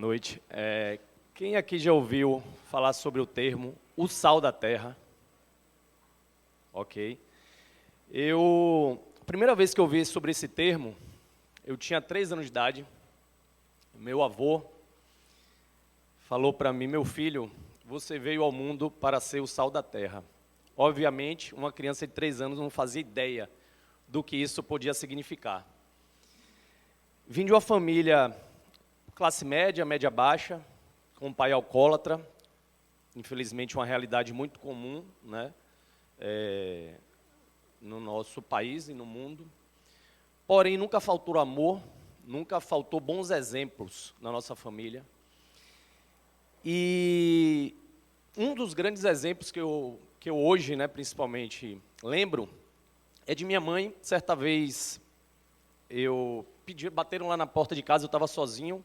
noite. Quem aqui já ouviu falar sobre o termo o sal da terra? Ok. A primeira vez que eu ouvi sobre esse termo, eu tinha 3 anos de idade. Meu avô falou para mim: meu filho, você veio ao mundo para ser o sal da terra. Obviamente, uma criança de 3 anos não fazia ideia do que isso podia significar. Vim de uma família classe média, média baixa, com um pai alcoólatra, infelizmente uma realidade muito comum, né, no nosso país e no mundo. Porém, nunca faltou amor, nunca faltou bons exemplos na nossa família. E um dos grandes exemplos que eu hoje, né, principalmente, lembro, é de minha mãe. Certa vez, bateram lá na porta de casa, eu estava sozinho,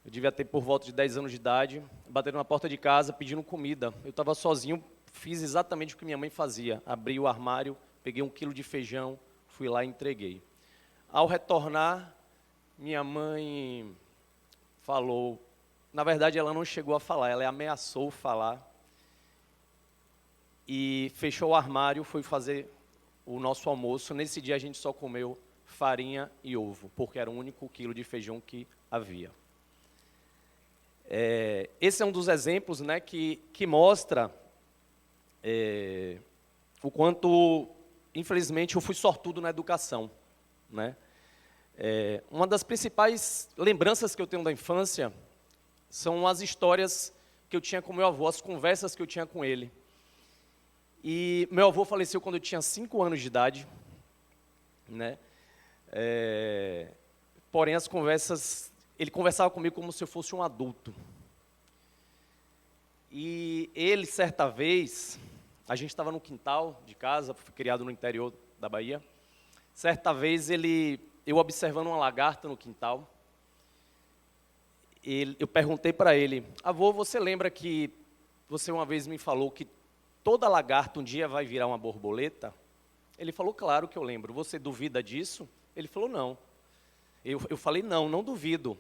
eu devia ter por volta de 10 anos de idade, bateram na porta de casa pedindo comida. Eu estava sozinho, fiz exatamente o que minha mãe fazia, abri o armário, peguei 1 quilo de feijão, fui lá e entreguei. Ao retornar, minha mãe falou, na verdade ela não chegou a falar, ela ameaçou falar, e fechou o armário, foi fazer o nosso almoço. Nesse dia a gente só comeu farinha e ovo, porque era o único quilo de feijão que havia. Esse é um dos exemplos, né, que mostra o quanto, infelizmente, eu fui sortudo na educação, né? Uma das principais lembranças que eu tenho da infância são as histórias que eu tinha com meu avô, as conversas que eu tinha com ele. E meu avô faleceu quando eu tinha 5 anos de idade, né? Porém, as conversas, ele conversava comigo como se eu fosse um adulto. E ele, certa vez, a gente estava no quintal de casa, fui criado no interior da Bahia. Certa vez, eu observando uma lagarta no quintal, eu perguntei para ele: avô, você lembra que você uma vez me falou que toda lagarta um dia vai virar uma borboleta? Ele falou: claro que eu lembro. Você duvida disso? Ele falou: não. Eu falei: não duvido.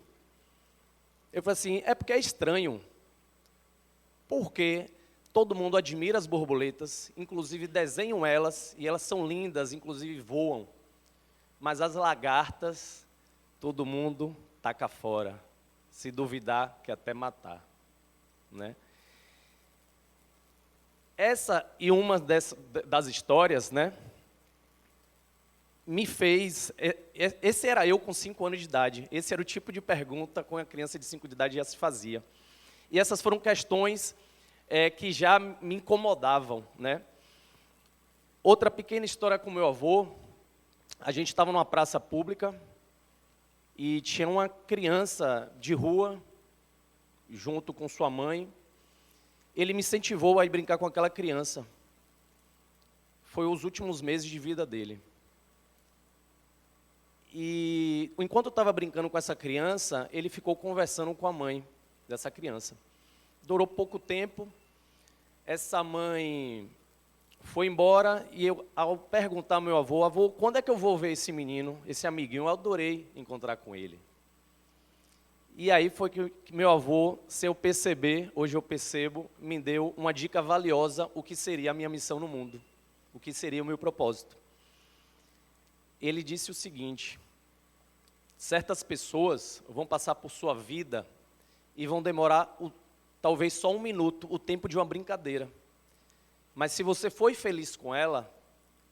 Eu falei assim: é porque é estranho. Porque todo mundo admira as borboletas, inclusive desenham elas, e elas são lindas, inclusive voam. Mas as lagartas, todo mundo taca fora. Se duvidar, quer até matar, né? Essa e uma das histórias, né, me fez... Esse era eu com 5 anos de idade. Esse era o tipo de pergunta que uma criança de 5 de idade já se fazia. E essas foram questões que já me incomodavam, né? Outra pequena história com meu avô. A gente estava numa praça pública e tinha uma criança de rua junto com sua mãe. Ele me incentivou a ir brincar com aquela criança. Foi os últimos meses de vida dele. E enquanto eu estava brincando com essa criança, ele ficou conversando com a mãe dessa criança. Durou pouco tempo, essa mãe foi embora e eu, ao perguntar ao meu avô: avô, quando é que eu vou ver esse menino, esse amiguinho? Eu adorei encontrar com ele. E aí foi que meu avô, sem eu perceber, hoje eu percebo, me deu uma dica valiosa, o que seria a minha missão no mundo, o que seria o meu propósito. Ele disse o seguinte: certas pessoas vão passar por sua vida e vão demorar talvez só 1 minuto, o tempo de uma brincadeira. Mas se você foi feliz com ela,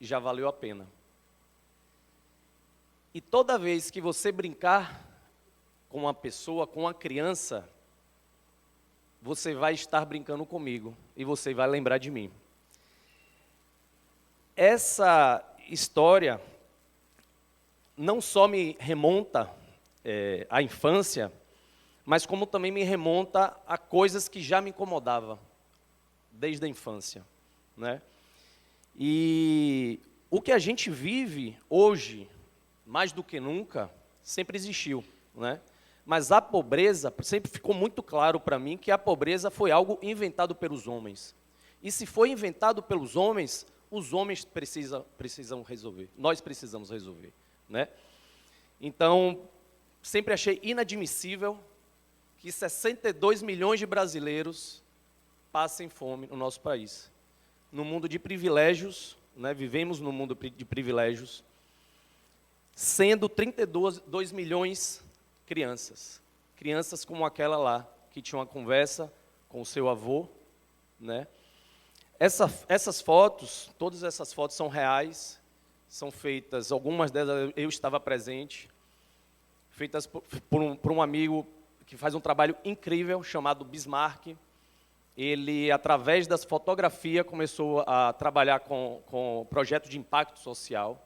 já valeu a pena. E toda vez que você brincar com uma pessoa, com uma criança, você vai estar brincando comigo e você vai lembrar de mim. Essa história não só me remonta à infância, mas como também me remonta a coisas que já me incomodavam desde a infância, né? E o que a gente vive hoje, mais do que nunca, sempre existiu, né? Mas a pobreza, sempre ficou muito claro para mim que a pobreza foi algo inventado pelos homens. E se foi inventado pelos homens, os homens precisam resolver, nós precisamos resolver, né? Então, sempre achei inadmissível que 62 milhões de brasileiros passem fome no nosso país. No mundo de privilégios, né, vivemos no mundo de privilégios, sendo 32 milhões crianças. Crianças como aquela lá, que tinha uma conversa com o seu avô, né? Essas fotos, todas essas fotos são reais, são feitas, algumas delas eu estava presente, feitas por um amigo que faz um trabalho incrível, chamado Bismarck. Ele, através das fotografias, começou a trabalhar com projetos de impacto social.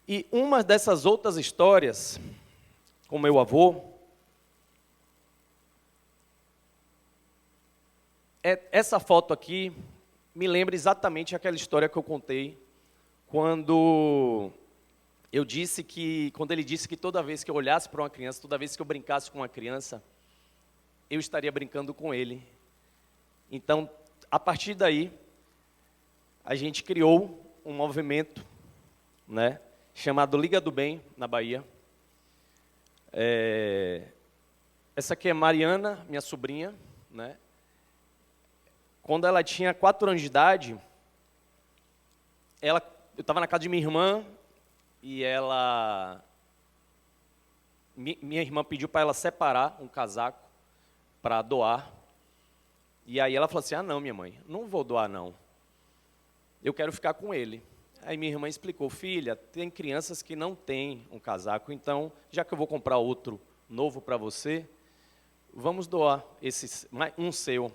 E uma dessas outras histórias, com meu avô, essa foto aqui me lembra exatamente aquela história que eu contei quando ele disse que toda vez que eu olhasse para uma criança, toda vez que eu brincasse com uma criança, eu estaria brincando com ele. Então, a partir daí, a gente criou um movimento, né, chamado Liga do Bem, na Bahia. Essa aqui é Mariana, minha sobrinha, né? Quando ela tinha 4 anos de idade, eu estava na casa de minha irmã, e minha irmã pediu para ela separar um casaco para doar. E aí ela falou assim, não, minha mãe, não vou doar, não. Eu quero ficar com ele. Aí minha irmã explicou, filha, tem crianças que não têm um casaco, então, já que eu vou comprar outro novo para você, vamos doar um seu.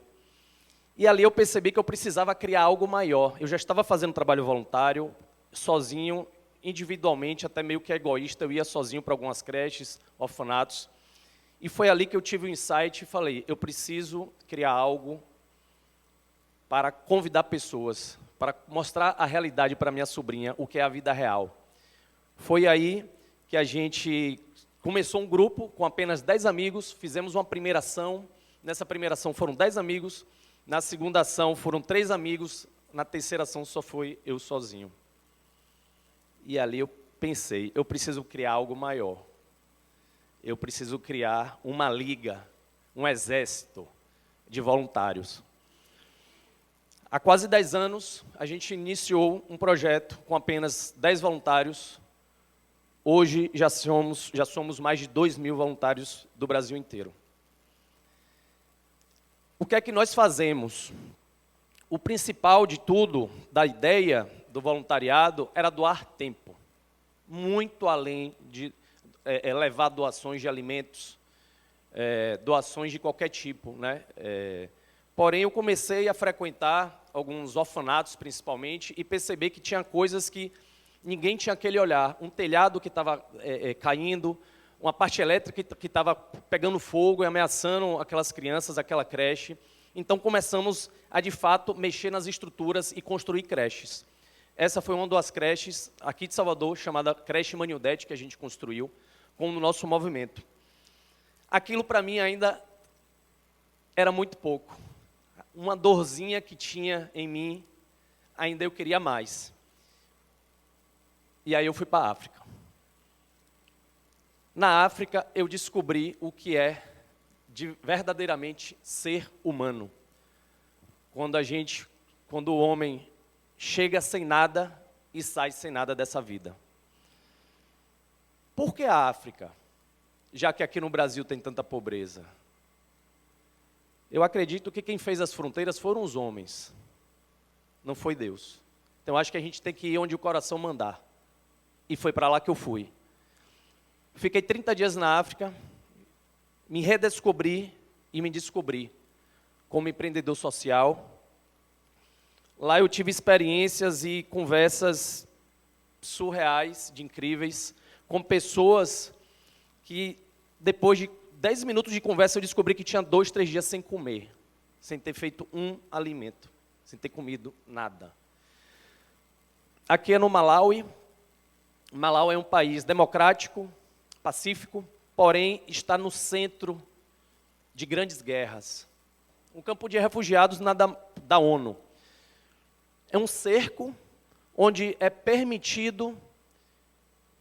E ali eu percebi que eu precisava criar algo maior. Eu já estava fazendo trabalho voluntário, sozinho, individualmente, até meio que egoísta, eu ia sozinho para algumas creches, orfanatos. E foi ali que eu tive o insight e falei, eu preciso criar algo para convidar pessoas, para mostrar a realidade para minha sobrinha, o que é a vida real. Foi aí que a gente começou um grupo com apenas 10 amigos, fizemos uma primeira ação. Nessa primeira ação foram 10 amigos, na segunda ação foram 3 amigos, na terceira ação só foi eu sozinho. E ali eu pensei, eu preciso criar algo maior. Eu preciso criar uma liga, um exército de voluntários. Há quase 10 anos, a gente iniciou um projeto com apenas 10 voluntários. Hoje já somos mais de 2.000 voluntários do Brasil inteiro. O que é que nós fazemos? O principal de tudo, da ideia do voluntariado, era doar tempo. Muito além de levar doações de alimentos, doações de qualquer tipo, né? Porém, eu comecei a frequentar alguns orfanatos, principalmente, e perceber que tinha coisas que ninguém tinha aquele olhar. Um telhado que estava caindo, uma parte elétrica que estava pegando fogo e ameaçando aquelas crianças, aquela creche. Então, começamos a, de fato, mexer nas estruturas e construir creches. Essa foi uma das creches aqui de Salvador, chamada Creche Manildete, que a gente construiu com o nosso movimento. Aquilo, para mim, ainda era muito pouco. Uma dorzinha que tinha em mim, ainda eu queria mais. E aí eu fui para a África. Na África, eu descobri o que é de verdadeiramente ser humano. Quando o homem chega sem nada e sai sem nada dessa vida. Por que a África? Já que aqui no Brasil tem tanta pobreza. Eu acredito que quem fez as fronteiras foram os homens, não foi Deus. Então, acho que a gente tem que ir onde o coração mandar. E foi para lá que eu fui. Fiquei 30 dias na África, me redescobri e me descobri como empreendedor social. Lá eu tive experiências e conversas surreais, incríveis, com pessoas que, depois de 10 minutos de conversa, eu descobri que tinha 2, 3 dias sem comer, sem ter feito um alimento, sem ter comido nada. Aqui é no Malawi. Malawi é um país democrático, pacífico, porém está no centro de grandes guerras. Um campo de refugiados da ONU. É um cerco onde é permitido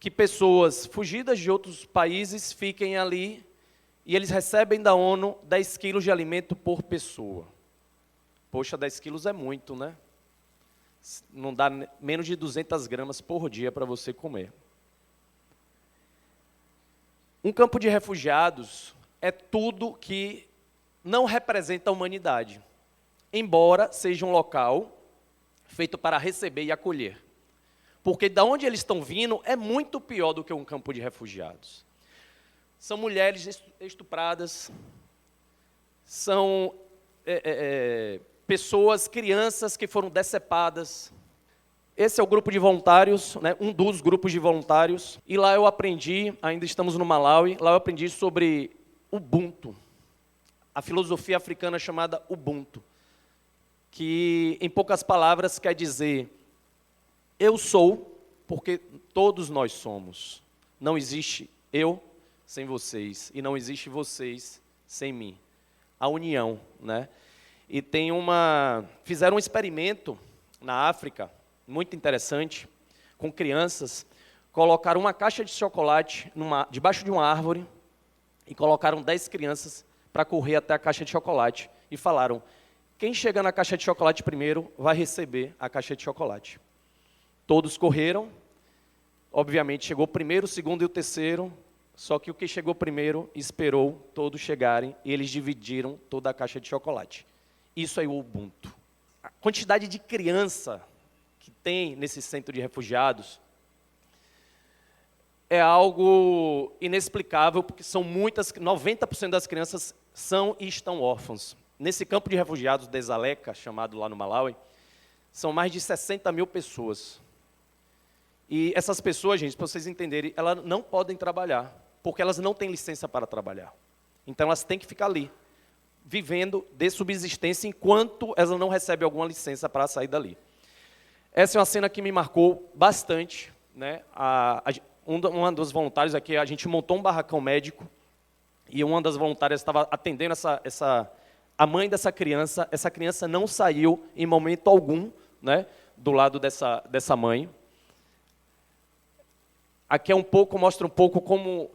que pessoas fugidas de outros países fiquem ali e eles recebem da ONU 10 quilos de alimento por pessoa. Poxa, 10 quilos é muito, né? Não dá menos de 200 gramas por dia para você comer. Um campo de refugiados é tudo que não representa a humanidade, embora seja um local feito para receber e acolher. Porque da onde eles estão vindo é muito pior do que um campo de refugiados. São mulheres estupradas, são pessoas, crianças que foram decepadas. Esse é o grupo de voluntários, né, um dos grupos de voluntários. E lá eu aprendi, ainda estamos no Malawi, lá eu aprendi sobre Ubuntu, a filosofia africana chamada Ubuntu, que em poucas palavras quer dizer, eu sou porque todos nós somos. Não existe eu sem vocês e não existe vocês sem mim. A união, né? E fizeram um experimento na África, muito interessante, com crianças, colocaram uma caixa de chocolate debaixo de uma árvore e colocaram 10 crianças para correr até a caixa de chocolate e falaram, quem chega na caixa de chocolate primeiro vai receber a caixa de chocolate. Todos correram, obviamente chegou o primeiro, o segundo e o terceiro, só que o que chegou primeiro esperou todos chegarem e eles dividiram toda a caixa de chocolate. Isso é o Ubuntu. A quantidade de criança que tem nesse centro de refugiados é algo inexplicável, porque são 90% das crianças são e estão órfãos. Nesse campo de refugiados de Dzaleka, chamado lá no Malawi, são mais de 60 mil pessoas. E essas pessoas, gente, para vocês entenderem, elas não podem trabalhar, porque elas não têm licença para trabalhar. Então elas têm que ficar ali, vivendo de subsistência, enquanto elas não recebem alguma licença para sair dali. Essa é uma cena que me marcou bastante, né? Uma dos voluntários aqui, a gente montou um barracão médico, e uma das voluntárias estava atendendo a mãe dessa criança. Essa criança não saiu em momento algum, né, do lado dessa mãe. Aqui mostra um pouco como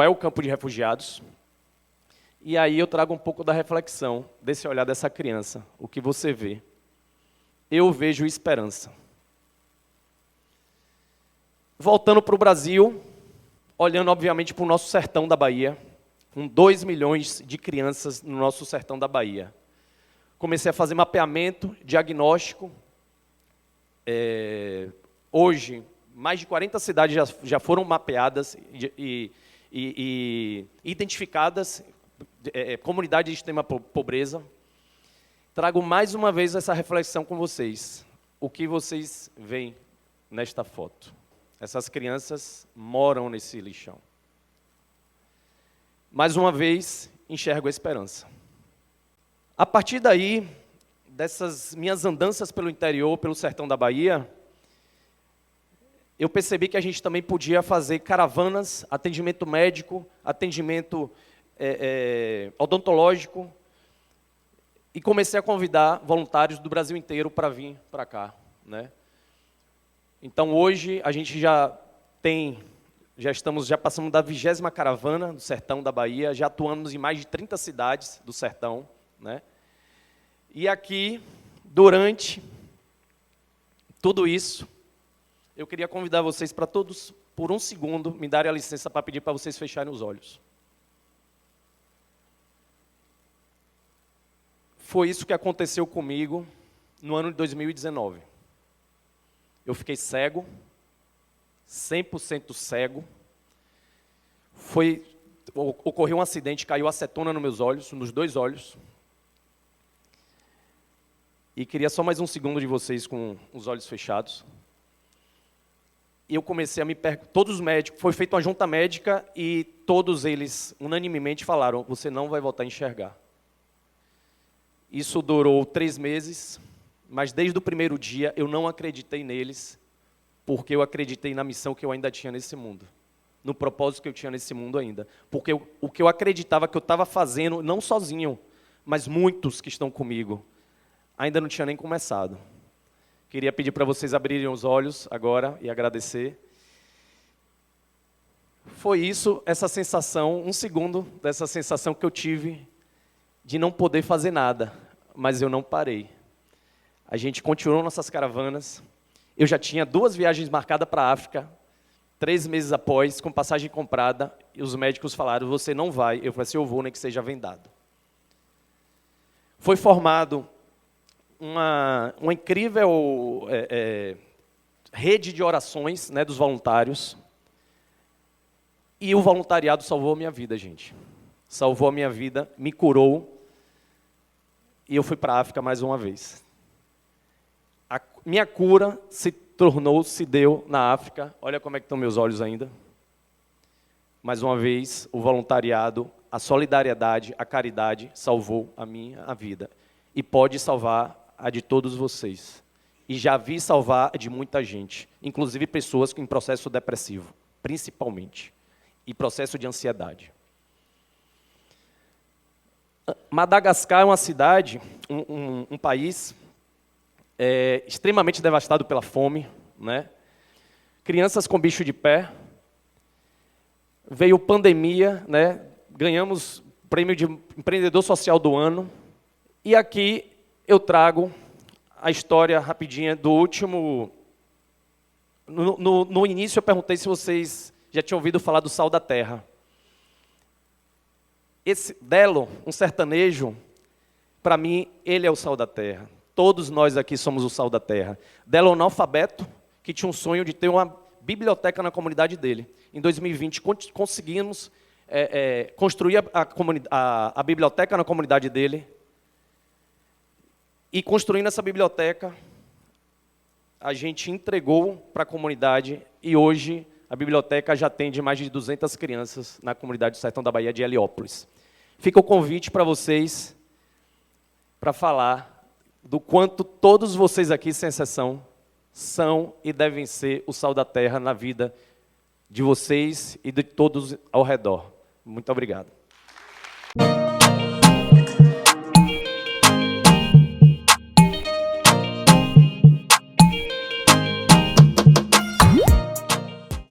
é o campo de refugiados. E aí eu trago um pouco da reflexão desse olhar dessa criança. O que você vê? Eu vejo esperança. Voltando para o Brasil, olhando obviamente para o nosso sertão da Bahia, com 2 milhões de crianças no nosso sertão da Bahia. Comecei a fazer mapeamento, diagnóstico. Hoje, mais de 40 cidades já foram mapeadas e identificadas, comunidade de extrema pobreza. Trago mais uma vez essa reflexão com vocês. O que vocês veem nesta foto? Essas crianças moram nesse lixão. Mais uma vez, enxergo a esperança. A partir daí, dessas minhas andanças pelo interior, pelo sertão da Bahia, eu percebi que a gente também podia fazer caravanas, atendimento médico, atendimento odontológico, e comecei a convidar voluntários do Brasil inteiro para vir para cá, né? Então hoje a gente já passamos da 20ª caravana do sertão da Bahia, já atuamos em mais de 30 cidades do sertão, né? E aqui, durante tudo isso, eu queria convidar vocês para todos, por um segundo, me darem a licença para pedir para vocês fecharem os olhos. Foi isso que aconteceu comigo no ano de 2019. Eu fiquei cego, 100% cego. Ocorreu um acidente, caiu acetona nos meus olhos, nos 2 olhos. E queria só mais um segundo de vocês com os olhos fechados. E eu comecei a me perguntar, todos os médicos, foi feita uma junta médica e todos eles unanimemente falaram, você não vai voltar a enxergar. Isso durou 3 meses, mas desde o primeiro dia eu não acreditei neles, porque eu acreditei na missão que eu ainda tinha nesse mundo, no propósito que eu tinha nesse mundo ainda. Porque o que eu acreditava que eu estava fazendo, não sozinho, mas muitos que estão comigo, ainda não tinha nem começado. Queria pedir para vocês abrirem os olhos agora e agradecer. foi isso, essa sensação, um segundo dessa sensação que eu tive de não poder fazer nada, mas eu não parei. A gente continuou nossas caravanas, eu já tinha 2 viagens marcadas para a África, 3 meses após, com passagem comprada, e os médicos falaram, você não vai. Eu falei assim, eu vou, nem que seja vendado. Foi formado uma incrível rede de orações, né, dos voluntários, e o voluntariado salvou a minha vida, gente. Salvou a minha vida, me curou, e eu fui para a África mais uma vez. A minha cura se deu na África. Olha como é que estão meus olhos ainda. Mais uma vez, o voluntariado, a solidariedade, a caridade salvou a minha vida. E pode salvar a de todos vocês. E já vi salvar a de muita gente, inclusive pessoas em processo depressivo, principalmente, e processo de ansiedade. Madagascar é uma cidade, um país extremamente devastado pela fome, né? Crianças com bicho de pé. Veio pandemia, né? Ganhamos o prêmio de empreendedor social do ano. E aqui eu trago a história rapidinha do último... No início eu perguntei se vocês já tinham ouvido falar do Sal da Terra. Esse Delo, um sertanejo, para mim, ele é o sal da terra. Todos nós aqui somos o sal da terra. Delo é um analfabeto que tinha um sonho de ter uma biblioteca na comunidade dele. Em 2020, conseguimos construir a biblioteca na comunidade dele. E construindo essa biblioteca, a gente entregou para a comunidade e hoje a biblioteca já atende mais de 200 crianças na comunidade do Sertão da Bahia de Heliópolis. Fica o convite para vocês para falar do quanto todos vocês aqui, sem exceção, são e devem ser o sal da terra na vida de vocês e de todos ao redor. Muito obrigado.